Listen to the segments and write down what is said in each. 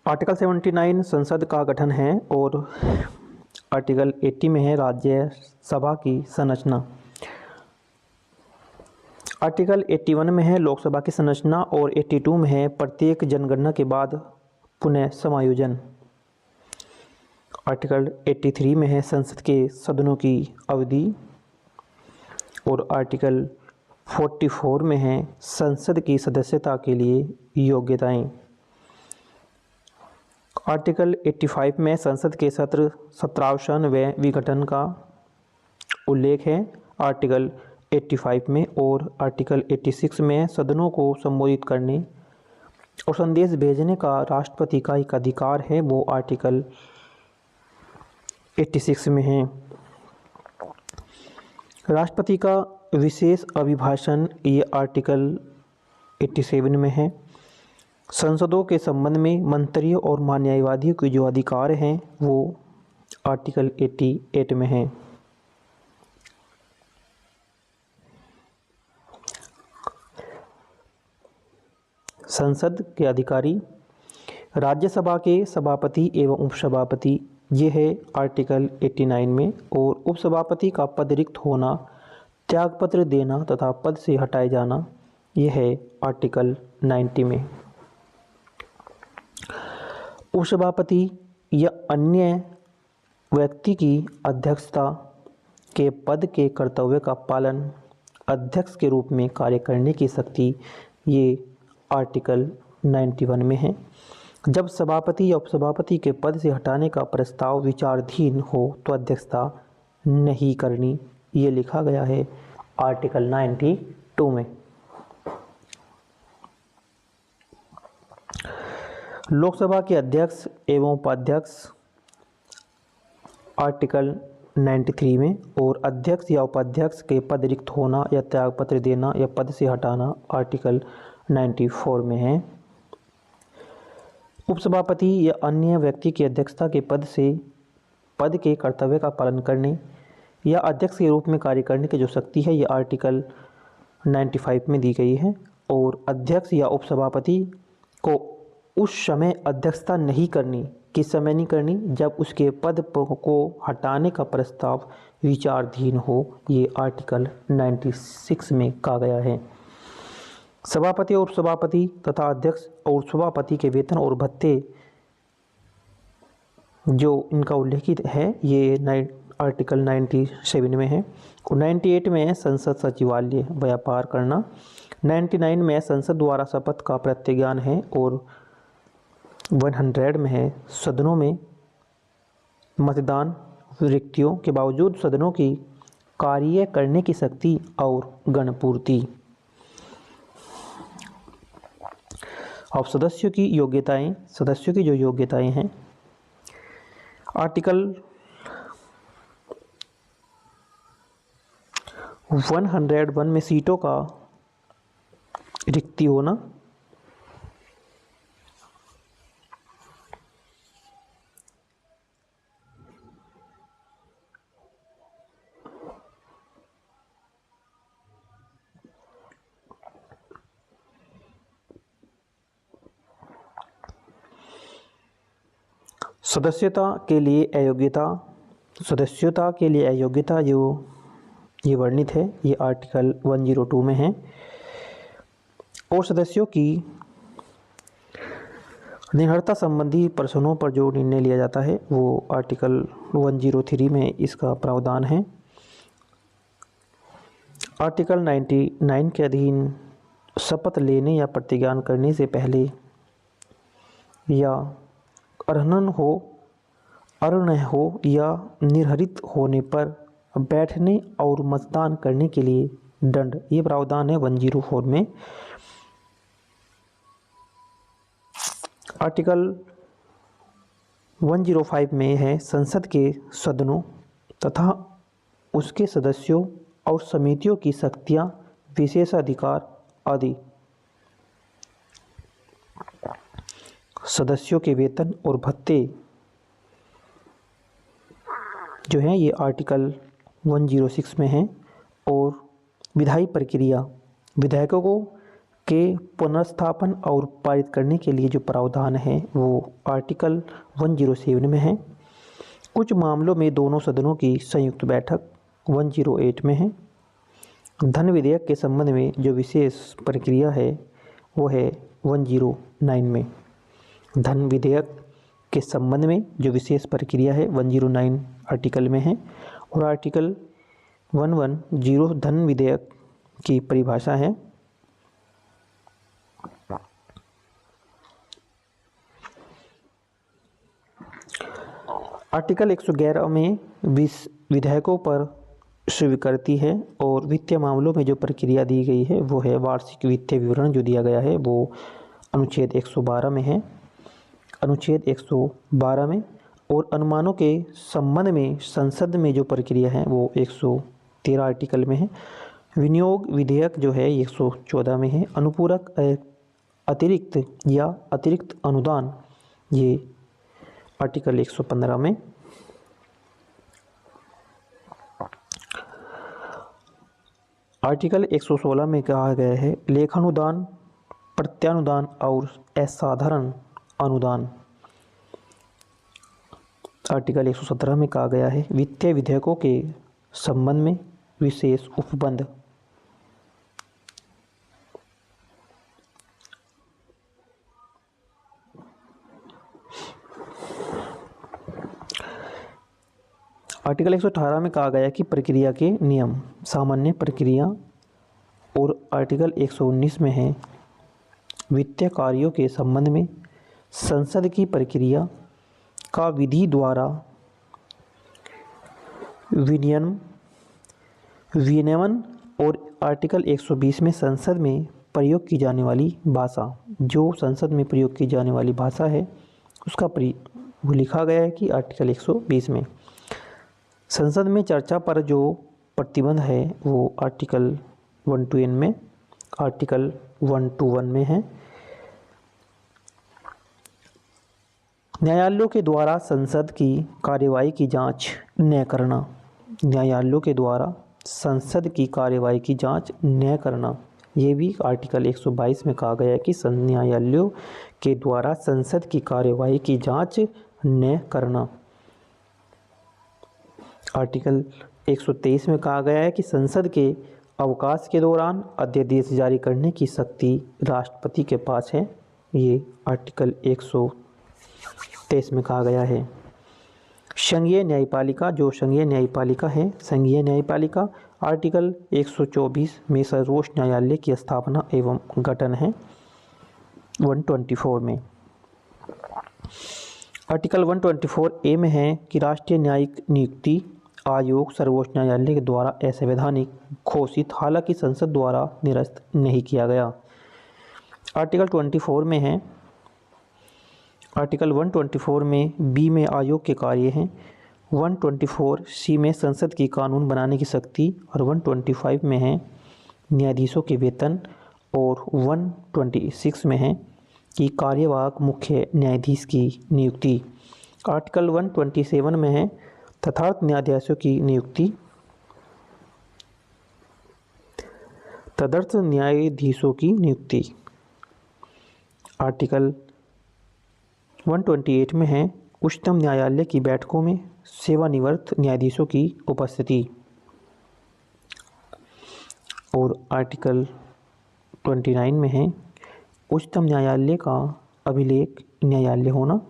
Article 79 संसद का गठन है और आर्टिकल 80 में है राज्यसभा की संरचना। आर्टिकल 81 में है लोकसभा की संरचना और 82 में है प्रत्येक जनगणना के बाद पुनः समायोजन। आर्टिकल 83 में है संसद के सदनों की अवधि और आर्टिकल 44 में है संसद की सदस्यता के लिए योग्यताएं। आर्टिकल 85 में संसद के सत्र सत्रावसान व विघटन का उल्लेख है आर्टिकल 85 में, और आर्टिकल 86 में सदनों को संबोधित करने और संदेश भेजने का राष्ट्रपति का एक अधिकार है, वो आर्टिकल 86 में है। राष्ट्रपति का विशेष अभिभाषण ये आर्टिकल 87 में है। संसदों के संबंध में मंत्रियों और न्यायवादियों के जो अधिकार हैं वो आर्टिकल 88 में है। संसद के अधिकारी राज्यसभा के सभापति एवं उपसभापति, ये है आर्टिकल 89 में, और उपसभापति का पद रिक्त होना, त्यागपत्र देना तथा पद से हटाए जाना, ये है आर्टिकल 90 में। उपसभापति या अन्य व्यक्ति की अध्यक्षता के पद के कर्तव्य का पालन अध्यक्ष के रूप में कार्य करने की शक्ति, ये आर्टिकल 91 में है। जब सभापति या उपसभापति के पद से हटाने का प्रस्ताव विचाराधीन हो तो अध्यक्षता नहीं करनी, ये लिखा गया है आर्टिकल 92 में। लोकसभा के अध्यक्ष एवं उपाध्यक्ष आर्टिकल 93 में, और अध्यक्ष या उपाध्यक्ष के पद रिक्त होना या त्यागपत्र देना या पद से हटाना आर्टिकल 94 में है। उपसभापति या अन्य व्यक्ति की अध्यक्षता के पद के कर्तव्य का पालन करने या अध्यक्ष के रूप में कार्य करने की जो शक्ति है, ये आर्टिकल 95 में दी गई है। और अध्यक्ष या उपसभापति को उस समय अध्यक्षता नहीं करनी, किस समय नहीं करनी, जब उसके पद को हटाने का प्रस्ताव विचाराधीन हो, ये आर्टिकल 96 में कहा गया है। सभापति और उपसभापति तथा अध्यक्ष और सभापति के वेतन और भत्ते जो इनका उल्लेखित है, ये आर्टिकल 97 में है। और 98 में संसद सचिवालय व्यापार करना, 99 में संसद द्वारा शपथ का प्रतिज्ञान है, और 100 में है सदनों में मतदान रिक्तियों के बावजूद सदनों की कार्य करने की शक्ति और गणपूर्ति। अब सदस्यों की जो योग्यताएं हैं, आर्टिकल 101 में सीटों का रिक्ति होना, सदस्यता के लिए अयोग्यता जो ये वर्णित है, ये आर्टिकल 102 में है। और सदस्यों की निरर्हता संबंधी प्रश्नों पर जो निर्णय लिया जाता है वो आर्टिकल 103 में इसका प्रावधान है। आर्टिकल 99 के अधीन शपथ लेने या प्रतिज्ञान करने से पहले या अर्हन हो या निर्हरित होने पर बैठने और मतदान करने के लिए दंड, ये प्रावधान है 104 में। आर्टिकल 105 में है संसद के सदनों तथा उसके सदस्यों और समितियों की शक्तियां, विशेषाधिकार आदि। सदस्यों के वेतन और भत्ते जो हैं ये आर्टिकल 106 में हैं। और विधायी प्रक्रिया, विधायकों को के पुनर्स्थापन और पारित करने के लिए जो प्रावधान है वो आर्टिकल 107 में है। कुछ मामलों में दोनों सदनों की संयुक्त बैठक 108 में है। धन विधेयक के संबंध में जो विशेष प्रक्रिया है वो है 109 में। धन विधेयक के संबंध में जो विशेष प्रक्रिया है 109 आर्टिकल में है। और आर्टिकल 110 धन विधेयक की परिभाषा है। आर्टिकल 111 में विधेयकों पर स्वीकृति है। और वित्तीय मामलों में जो प्रक्रिया दी गई है वो है वार्षिक वित्तीय विवरण जो दिया गया है वो अनुच्छेद 112 में है। अनुच्छेद 112 में। और अनुमानों के संबंध में संसद में जो प्रक्रिया है वो 113 आर्टिकल में है। विनियोग विधेयक जो है 114 में है। अनुपूरक अतिरिक्त या अतिरिक्त अनुदान ये आर्टिकल 115 में। आर्टिकल 116 में कहा गया है लेखानुदान, प्रत्यानुदान और असाधारण अनुदान। आर्टिकल 117 में कहा गया है वित्तीय विधेयकों के संबंध में विशेष उपबंध। आर्टिकल 118 में कहा गया कि प्रक्रिया के नियम, सामान्य प्रक्रिया। और आर्टिकल 119 में है वित्तीय कार्यों के संबंध में संसद की प्रक्रिया का विधि द्वारा विनियमन। और आर्टिकल 120 में संसद में प्रयोग की जाने वाली भाषा, जो संसद में प्रयोग की जाने वाली भाषा है उसका वो लिखा गया है कि आर्टिकल 120 में। संसद में चर्चा पर जो प्रतिबंध है वो आर्टिकल 1 to n में, आर्टिकल 1 to 1 में है। न्यायालयों के द्वारा संसद की कार्यवाही की जांच न करना। न्यायालयों के द्वारा संसद की कार्यवाही की जांच न करना, ये भी आर्टिकल 122 में कहा गया है कि न्यायालयों के द्वारा संसद की कार्यवाही की जांच न करना। आर्टिकल 123 में कहा गया है कि संसद के अवकाश के दौरान अध्यादेश जारी करने की शक्ति राष्ट्रपति के पास है। ये आर्टिकल 123 में कहा गया है। संघीय न्यायपालिका, जो संघीय न्यायपालिका है, संघीय न्यायपालिका आर्टिकल 124 में सर्वोच्च न्यायालय की स्थापना एवं गठन है 124 में। आर्टिकल 124 ए में है कि राष्ट्रीय न्यायिक नियुक्ति आयोग सर्वोच्च न्यायालय के द्वारा असंवैधानिक घोषित, हालांकि संसद द्वारा निरस्त नहीं किया गया। आर्टिकल 24 में है, आर्टिकल 124 में बी में आयोग के कार्य हैं। 124 सी में संसद की कानून बनाने की शक्ति। और 125 में है न्यायाधीशों के वेतन। और 126 में है कि कार्यवाहक मुख्य न्यायाधीश की नियुक्ति। आर्टिकल 127 में है तथार्थ न्यायाधीशों की नियुक्ति, तदर्थ न्यायाधीशों की नियुक्ति। आर्टिकल 128 में है उच्चतम न्यायालय की बैठकों में सेवानिवृत्त न्यायाधीशों की उपस्थिति। और आर्टिकल 29 में है उच्चतम न्यायालय का अभिलेख न्यायालय होना।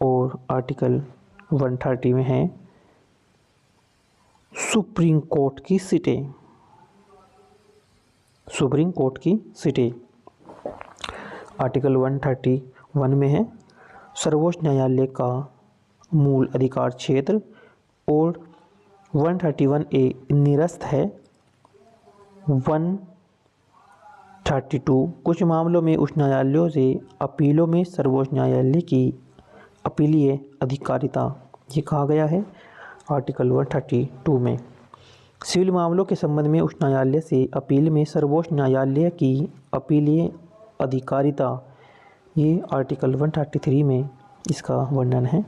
और आर्टिकल 130 में है सुप्रीम कोर्ट की सीटें, सुप्रीम कोर्ट की सीटें। आर्टिकल 131 में है सर्वोच्च न्यायालय का मूल अधिकार क्षेत्र। और 131 ए निरस्त है। 132 कुछ मामलों में उच्च न्यायालयों से अपीलों में सर्वोच्च न्यायालय की अपीलीय अधिकारिता, ये कहा गया है आर्टिकल 132 में। सिविल मामलों के संबंध में उच्च न्यायालय से अपील में सर्वोच्च न्यायालय की अपीलीय अधिकारिता, ये आर्टिकल 133 में इसका वर्णन है।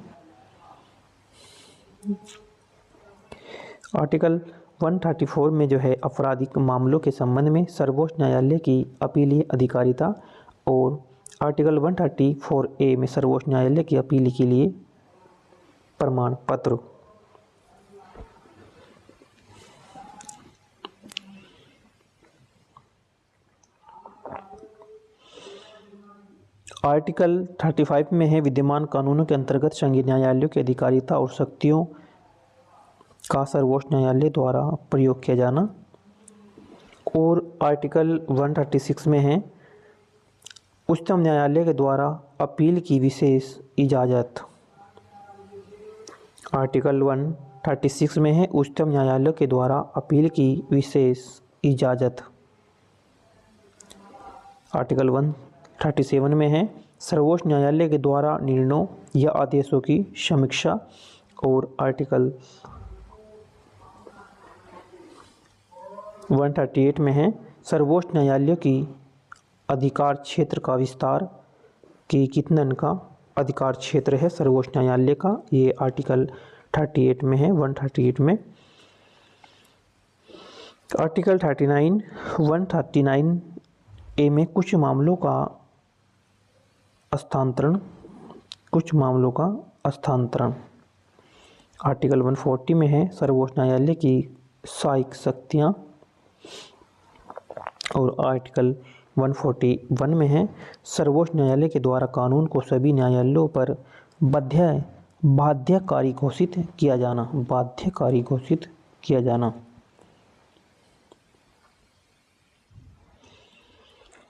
आर्टिकल 134 में जो है आपराधिक मामलों के संबंध में सर्वोच्च न्यायालय की अपीलीय अधिकारिता, और आर्टिकल 134A में सर्वोच्च न्यायालय की अपील के लिए प्रमाण पत्र। आर्टिकल 35 में है विद्यमान कानूनों के अंतर्गत संघीय न्यायालयों की अधिकारिता और शक्तियों का सर्वोच्च न्यायालय द्वारा प्रयोग किया जाना। और आर्टिकल 136 में है उच्चतम न्यायालय के द्वारा अपील की विशेष इजाज़त। आर्टिकल 136 में है उच्चतम न्यायालय के द्वारा अपील की विशेष इजाज़त। आर्टिकल 137 में है सर्वोच्च न्यायालय के द्वारा निर्णयों या आदेशों की समीक्षा। और आर्टिकल 138 में है सर्वोच्च न्यायालय की अधिकार क्षेत्र का विस्तार, कि कितना इनका अधिकार क्षेत्र है सर्वोच्च न्यायालय का, ये आर्टिकल 38 में है, 138 में। आर्टिकल 139A में कुछ मामलों का हस्तांतरण। आर्टिकल 140 में है सर्वोच्च न्यायालय की सहायक शक्तियाँ। और आर्टिकल 141 में है सर्वोच्च न्यायालय के द्वारा कानून को सभी न्यायालयों पर बाध्यकारी घोषित किया जाना।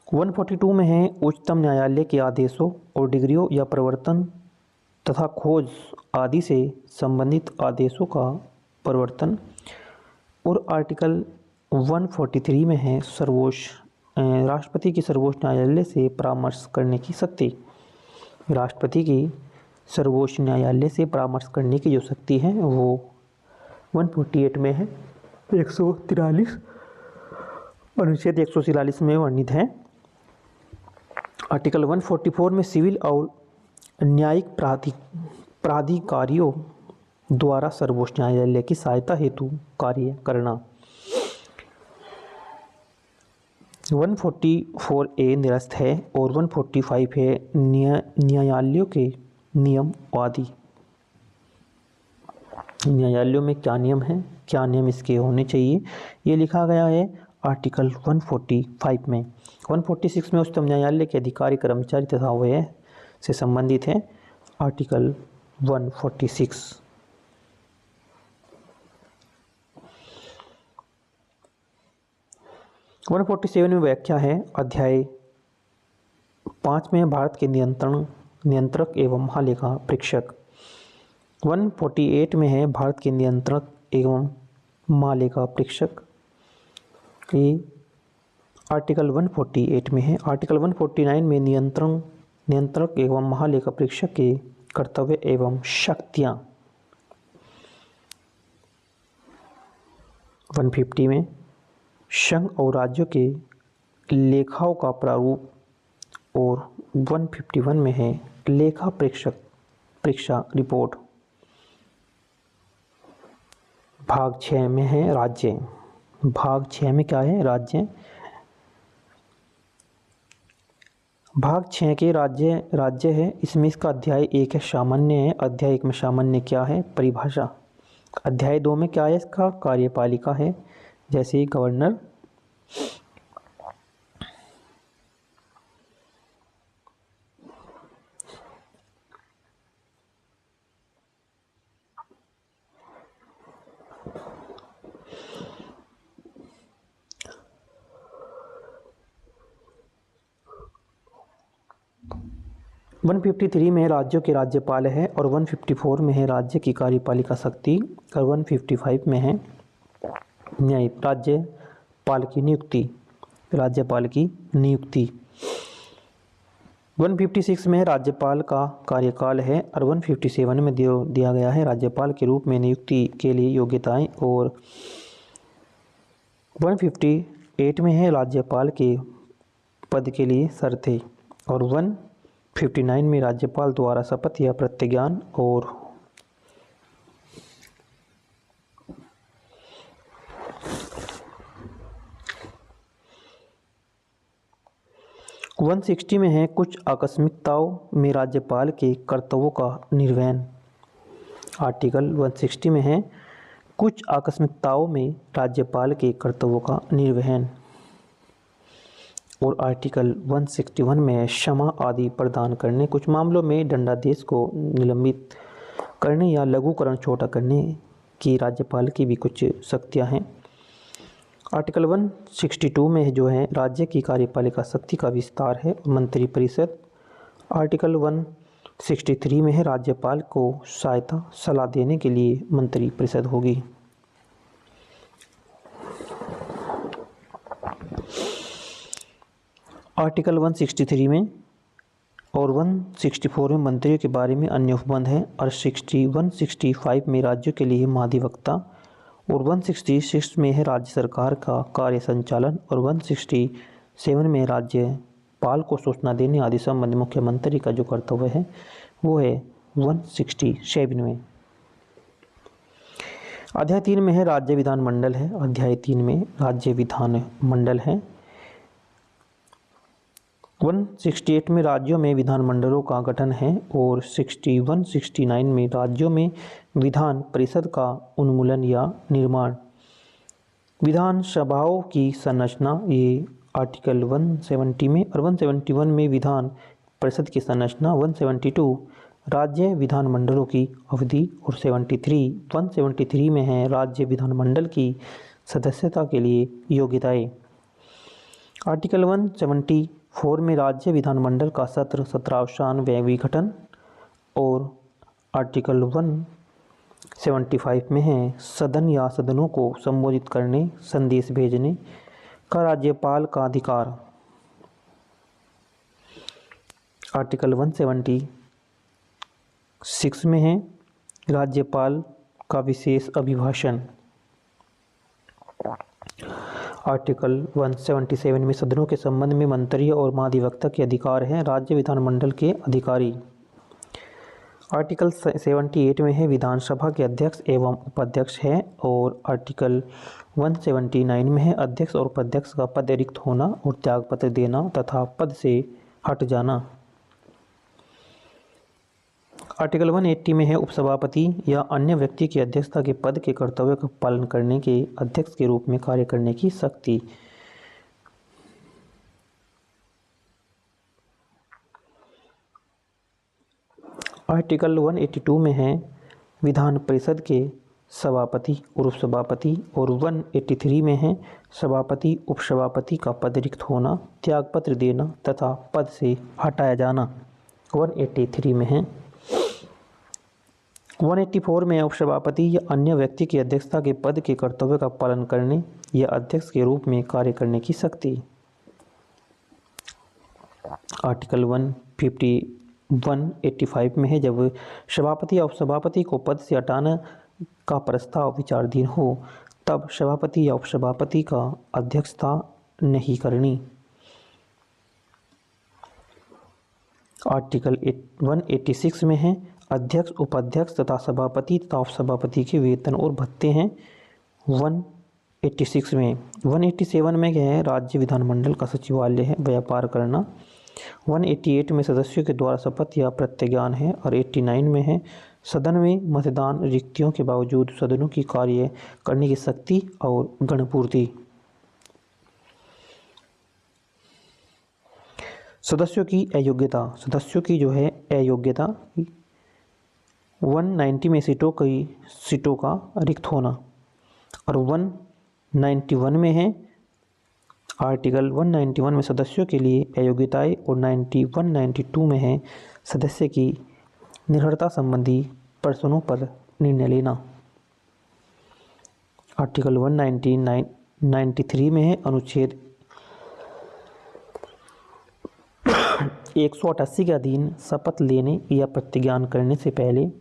142 में है उच्चतम न्यायालय के आदेशों और डिग्रियों या प्रवर्तन तथा खोज आदि से संबंधित आदेशों का प्रवर्तन। और आर्टिकल 143 में है राष्ट्रपति की सर्वोच्च न्यायालय से परामर्श करने की शक्ति। राष्ट्रपति की सर्वोच्च न्यायालय से परामर्श करने की जो शक्ति है वो 148 में है, 143 अनुच्छेद 143 में वर्णित है। आर्टिकल 144 में सिविल और न्यायिक प्राधिकारियों द्वारा सर्वोच्च न्यायालय की सहायता हेतु कार्य करना। 144A निरस्त है और 145 है न्यायालयों के नियम आदि। न्यायालयों में क्या नियम है, क्या नियम इसके होने चाहिए, ये लिखा गया है आर्टिकल 145 में। 146 में उच्चतम न्यायालय के अधिकारी, कर्मचारी तथा व्यय से संबंधित है, आर्टिकल 146। वन 147 में व्याख्या है। अध्याय 5 में भारत के नियंत्रक एवं महालेखा परीक्षक। 148 में है भारत के नियंत्रक एवं महालेखा परीक्षक, ये आर्टिकल 148 में है। आर्टिकल 149 में नियंत्रक एवं महालेखा परीक्षक के कर्तव्य एवं शक्तियाँ। 150 में संघ और राज्यों के लेखाओं का प्रारूप। और 151 में है लेखा परीक्षा रिपोर्ट। भाग 6 में है राज्य। भाग 6 में क्या है, राज्य। भाग 6 के राज्य है, इसमें इसका अध्याय 1 है सामान्य है। अध्याय 1 में सामान्य क्या है, परिभाषा। अध्याय 2 में क्या है, इसका कार्यपालिका है, जैसे गवर्नर। वन 153 में राज्यों के राज्यपाल है और 154 में है राज्य की कार्यपालिका शक्ति और 155 में है राज्यपाल की नियुक्ति। 156 में राज्यपाल का कार्यकाल है और 157 में दिया गया है राज्यपाल के रूप में नियुक्ति के लिए योग्यताएं। और 158 में है राज्यपाल के पद के लिए शर्तें। और 159 में राज्यपाल द्वारा शपथ या प्रतिज्ञान। और 160 में है कुछ आकस्मिकताओं में राज्यपाल के कर्तव्यों का निर्वहन। आर्टिकल 160 में है कुछ आकस्मिकताओं में राज्यपाल के कर्तव्यों का निर्वहन। और आर्टिकल 161 में है क्षमा आदि प्रदान करने, कुछ मामलों में दंडादेश को निलंबित करने या लघुकरण छोटा करने की राज्यपाल की भी कुछ शक्तियां हैं। आर्टिकल 162 में जो है राज्य की कार्यपालिका शक्ति का विस्तार है, मंत्री परिषद। आर्टिकल 163 में है राज्यपाल को सहायता सलाह देने के लिए मंत्री परिषद होगी। आर्टिकल 163 में और 164 में मंत्रियों के बारे में अन्य उपबंध है और 165 में राज्यों के लिए महाधिवक्ता और 166 में है राज्य सरकार का कार्य संचालन और 167 में राज्यपाल को सूचना देने आदि संबंधी मुख्यमंत्री का जो कर्तव्य है वो है 167 में। अध्याय 3 में है राज्य विधानमंडल है। अध्याय 3 में राज्य विधानमंडल है। 168 में राज्यों में विधानमंडलों का गठन है और 69 में राज्यों में विधान परिषद का उन्मूलन या निर्माण। विधानसभाओं की संरचना ये आर्टिकल 170 में और 171 में विधान परिषद की संरचना। 172 राज्य विधानमंडलों की अवधि और 173 में है राज्य विधानमंडल की सदस्यता के लिए योग्यताएं। आर्टिकल 174 में राज्य विधानमंडल का सत्र, सत्रावसान व विघटन। और आर्टिकल 175 में है सदन या सदनों को संबोधित करने, संदेश भेजने का राज्यपाल का अधिकार। आर्टिकल 176 में है राज्यपाल का विशेष अभिभाषण। आर्टिकल 177 में सदनों के संबंध में मंत्री और महाधिवक्ता के अधिकार हैं राज्य विधानमंडल के अधिकारी। आर्टिकल 78 में है विधानसभा के अध्यक्ष एवं उपाध्यक्ष हैं। और आर्टिकल 179 में है अध्यक्ष और उपाध्यक्ष का पद रिक्त होना और त्यागपत्र देना तथा पद से हट जाना। आर्टिकल 180 में है उपसभापति या अन्य व्यक्ति की अध्यक्षता के पद के कर्तव्य का पालन करने के अध्यक्ष के रूप में कार्य करने की शक्ति। आर्टिकल 182 में है विधान परिषद के सभापति और उपसभापति। और 183 में है सभापति उपसभापति का पद रिक्त होना, त्यागपत्र देना तथा पद से हटाया जाना। 183 में है। 184 में उपसभापति या अन्य व्यक्ति की अध्यक्षता के पद के कर्तव्य का पालन करने या अध्यक्ष के रूप में कार्य करने की शक्ति। आर्टिकल 185 में है जब सभापति या उपसभापति को पद से हटाने का प्रस्ताव विचाराधीन हो तब सभापति या उपसभापति का अध्यक्षता नहीं करनी। आर्टिकल 186 में है अध्यक्ष, उपाध्यक्ष तथा सभापति तथा उपसभापति के वेतन और भत्ते हैं। 186 में 187 में है राज्य विधानमंडल का सचिवालय है, व्यापार करना। 188 में सदस्यों के द्वारा शपथ या प्रतिज्ञान है। और 89 में है सदन में मतदान रिक्तियों के बावजूद सदनों की कार्य करने की शक्ति और गणपूर्ति। सदस्यों की अयोग्यता, सदस्यों की जो है अयोग्यता 190 में सीटों का रिक्त होना। और 191 में है आर्टिकल 191 में सदस्यों के लिए अयोग्यताएं। और 92 में है सदस्य की निर्भरता संबंधी प्रश्नों पर निर्णय लेना। आर्टिकल 193 में है अनुच्छेद 188 के अधीन शपथ लेने या प्रतिज्ञान करने से पहले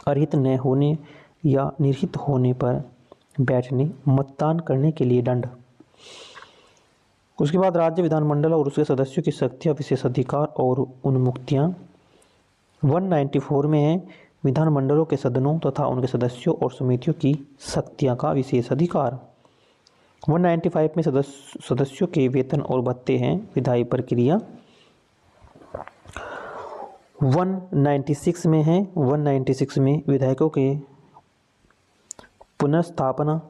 अरहित न होने या निर्हित होने पर बैठने, मतदान करने के लिए दंड। उसके बाद राज्य विधानमंडल और उसके सदस्यों की शक्तियाँ, विशेषाधिकार और उन्मुक्तियाँ। 194 में है विधानमंडलों के सदनों तथा उनके सदस्यों और समितियों की शक्तियाँ का विशेषाधिकार। 195 में सदस्यों के वेतन और भत्ते हैं। विधायी प्रक्रिया 196 में है। 196 में विधायकों के पुनर्स्थापना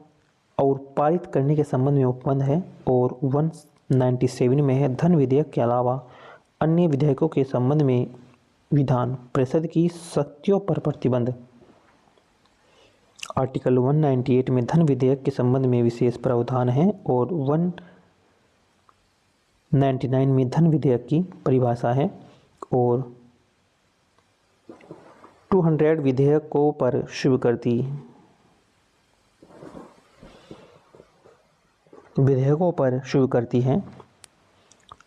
और पारित करने के संबंध में उपबंध है। और 197 में है धन विधेयक के अलावा अन्य विधेयकों के संबंध में विधान परिषद की शक्तियों पर प्रतिबंध। आर्टिकल 198 में धन विधेयक के संबंध में विशेष प्रावधान है। और 199 में धन विधेयक की परिभाषा है। और 200 विधेयकों पर स्वीकृति है।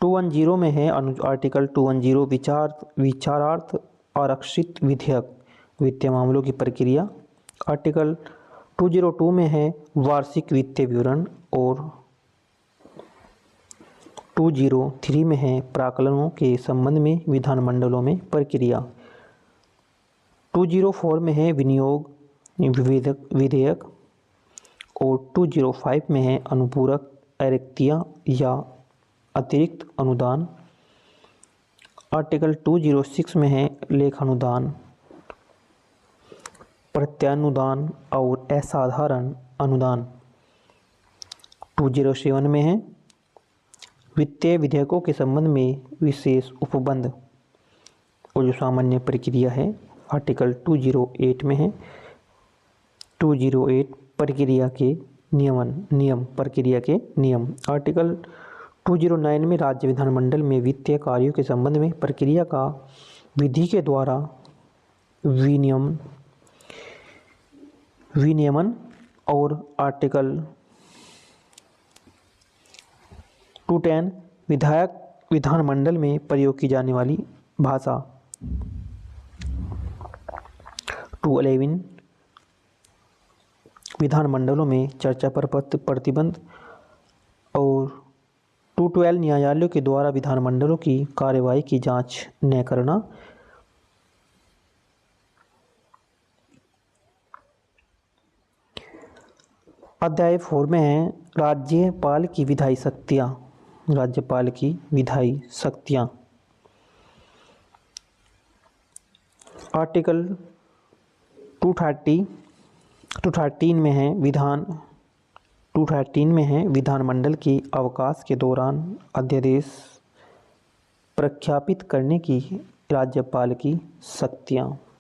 210 में है आर्टिकल 210 विचारार्थ आरक्षित विधेयक वित्तीय मामलों की प्रक्रिया। आर्टिकल 202 में है वार्षिक वित्तीय विवरण। और 203 में है प्राक्कलनों के संबंध में विधानमंडलों में प्रक्रिया। 204 में है विनियोग विधेयक। और 205 में है अनुपूरक अतिरिक्तियां या अतिरिक्त अनुदान। आर्टिकल 206 में है लेखानुदान, प्रत्यानुदान और असाधारण अनुदान। 207 में है वित्तीय विधेयकों के संबंध में विशेष उपबंध और जो सामान्य प्रक्रिया है। आर्टिकल 208 में है 208 प्रक्रिया के नियम। आर्टिकल 209 में राज्य विधानमंडल में वित्तीय कार्यों के संबंध में प्रक्रिया का विधि के द्वारा विनियमन। और आर्टिकल 210 विधानमंडल में प्रयोग की जाने वाली भाषा। 211 विधानमंडलों में चर्चा पर प्रतिबंध। और 212 न्यायालयों के द्वारा विधानमंडलों की कार्यवाही की जांच न करना। अध्याय 4 में है राज्यपाल की विधायी शक्तियां। आर्टिकल 213 में है विधानमंडल के अवकाश के दौरान अध्यादेश प्रख्यापित करने की राज्यपाल की शक्तियां।